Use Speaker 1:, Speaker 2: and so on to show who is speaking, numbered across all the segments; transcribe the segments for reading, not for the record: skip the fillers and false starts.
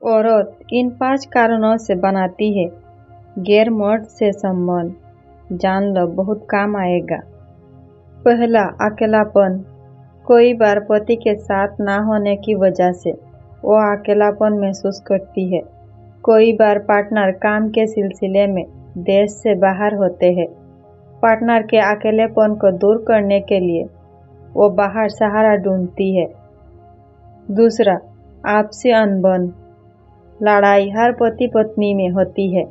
Speaker 1: औरत इन 5 कारणों से बनाती है गैर मर्द से संबंध। जान लो, बहुत काम आएगा। पहला, अकेलापन। कई बार पति के साथ ना होने की वजह से वो अकेलापन महसूस करती है। कई बार पार्टनर काम के सिलसिले में देश से बाहर होते हैं। पार्टनर के अकेलेपन को दूर करने के लिए वो बाहर सहारा ढूंढती है। दूसरा, आपसी अनबन। लड़ाई हर पति पत्नी में होती है,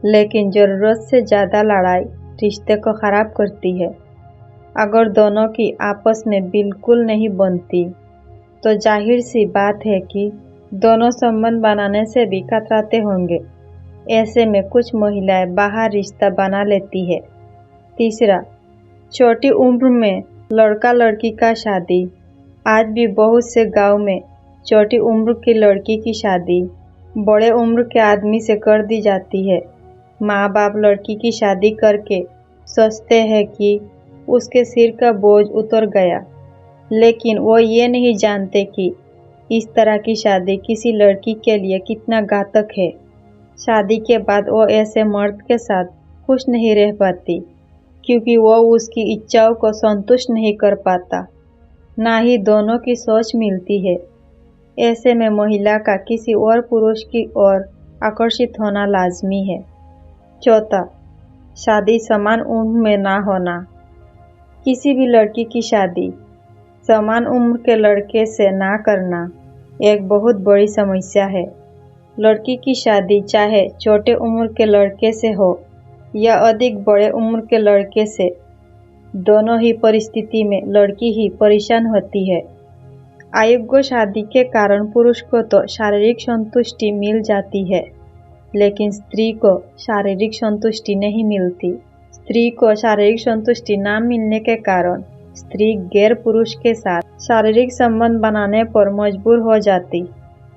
Speaker 1: लेकिन जरूरत से ज़्यादा लड़ाई रिश्ते को खराब करती है। अगर दोनों की आपस में बिल्कुल नहीं बनती, तो जाहिर सी बात है कि दोनों संबंध बनाने से भी कतराते होंगे। ऐसे में कुछ महिलाएं बाहर रिश्ता बना लेती है। तीसरा, छोटी उम्र में लड़का लड़की का शादी। आज भी बहुत से गांव में छोटी उम्र की लड़की की शादी बड़े उम्र के आदमी से कर दी जाती है। माँ बाप लड़की की शादी करके सोचते हैं कि उसके सिर का बोझ उतर गया, लेकिन वो ये नहीं जानते कि इस तरह की शादी किसी लड़की के लिए कितना घातक है। शादी के बाद वो ऐसे मर्द के साथ खुश नहीं रह पाती, क्योंकि वो उसकी इच्छाओं को संतुष्ट नहीं कर पाता, ना ही दोनों की सोच मिलती है। ऐसे में महिला का किसी और पुरुष की ओर आकर्षित होना लाजमी है। चौथा, शादी समान उम्र में ना होना। किसी भी लड़की की शादी समान उम्र के लड़के से ना करना एक बहुत बड़ी समस्या है। लड़की की शादी चाहे छोटे उम्र के लड़के से हो या अधिक बड़े उम्र के लड़के से, दोनों ही परिस्थिति में लड़की ही परेशान होती है। अयोग्य शादी के कारण पुरुष को तो शारीरिक संतुष्टि मिल जाती है, लेकिन स्त्री को शारीरिक संतुष्टि नहीं मिलती। स्त्री को शारीरिक संतुष्टि न मिलने के कारण स्त्री गैर पुरुष के साथ शारीरिक संबंध बनाने पर मजबूर हो जाती।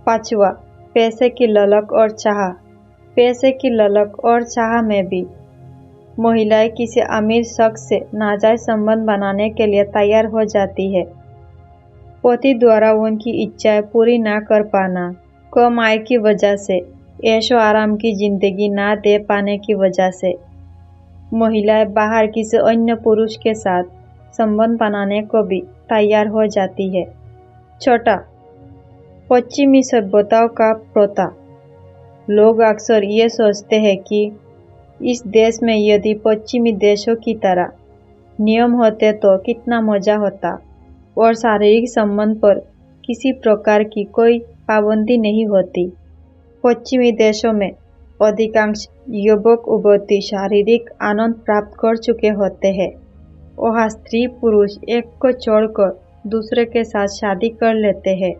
Speaker 1: पांचवा, पैसे की ललक और चाह। पैसे की ललक और चाह में भी महिलाएं किसी अमीर शख्स से नाजायज संबंध बनाने के लिए तैयार हो जाती है। पति द्वारा उनकी इच्छाएं पूरी ना कर पाना, कम आय की वजह से, ऐशो आराम की जिंदगी ना दे पाने की वजह से महिलाएं बाहर किसी अन्य पुरुष के साथ संबंध बनाने को भी तैयार हो जाती है। छठा, पश्चिमी सभ्यताओं का प्रथा। लोग अक्सर ये सोचते हैं कि इस देश में यदि पश्चिमी देशों की तरह नियम होते तो कितना मजा होता, और शारीरिक संबंध पर किसी प्रकार की कोई पाबंदी नहीं होती। पश्चिमी देशों में अधिकांश युवक युवती शारीरिक आनंद प्राप्त कर चुके होते हैं। वहाँ स्त्री पुरुष एक को छोड़कर दूसरे के साथ शादी कर लेते हैं।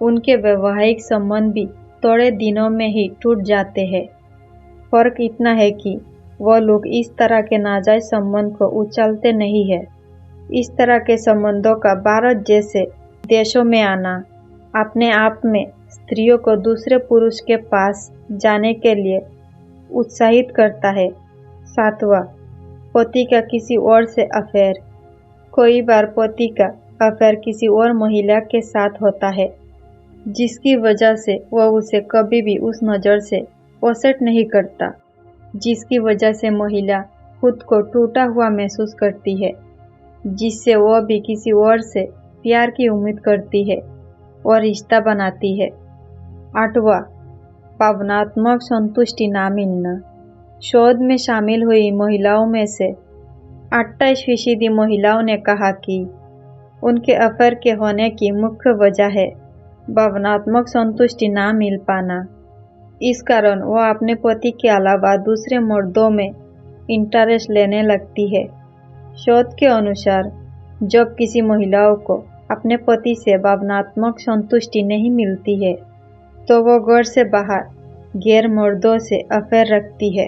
Speaker 1: उनके वैवाहिक संबंध भी थोड़े दिनों में ही टूट जाते हैं। फर्क इतना है कि वह लोग इस तरह के नाजायज संबंध को उछालते नहीं है। इस तरह के संबंधों का भारत जैसे देशों में आना अपने आप में स्त्रियों को दूसरे पुरुष के पास जाने के लिए उत्साहित करता है। सातवां, पति का किसी और से अफेयर। कई बार पति का अफेयर किसी और महिला के साथ होता है, जिसकी वजह से वह उसे कभी भी उस नज़र से ओसेट नहीं करता, जिसकी वजह से महिला खुद को टूटा हुआ महसूस करती है, जिससे वह भी किसी और से प्यार की उम्मीद करती है और रिश्ता बनाती है। आठवां, भावनात्मक संतुष्टि ना मिलना। शोध में शामिल हुई महिलाओं में से 28% महिलाओं ने कहा कि उनके अफेयर के होने की मुख्य वजह है भावनात्मक संतुष्टि ना मिल पाना। इस कारण वह अपने पति के अलावा दूसरे मर्दों में इंटरेस्ट लेने लगती है। शोध के अनुसार जब किसी महिलाओं को अपने पति से भावनात्मक संतुष्टि नहीं मिलती है, तो वो घर से बाहर गैर मर्दों से अफेयर रखती है।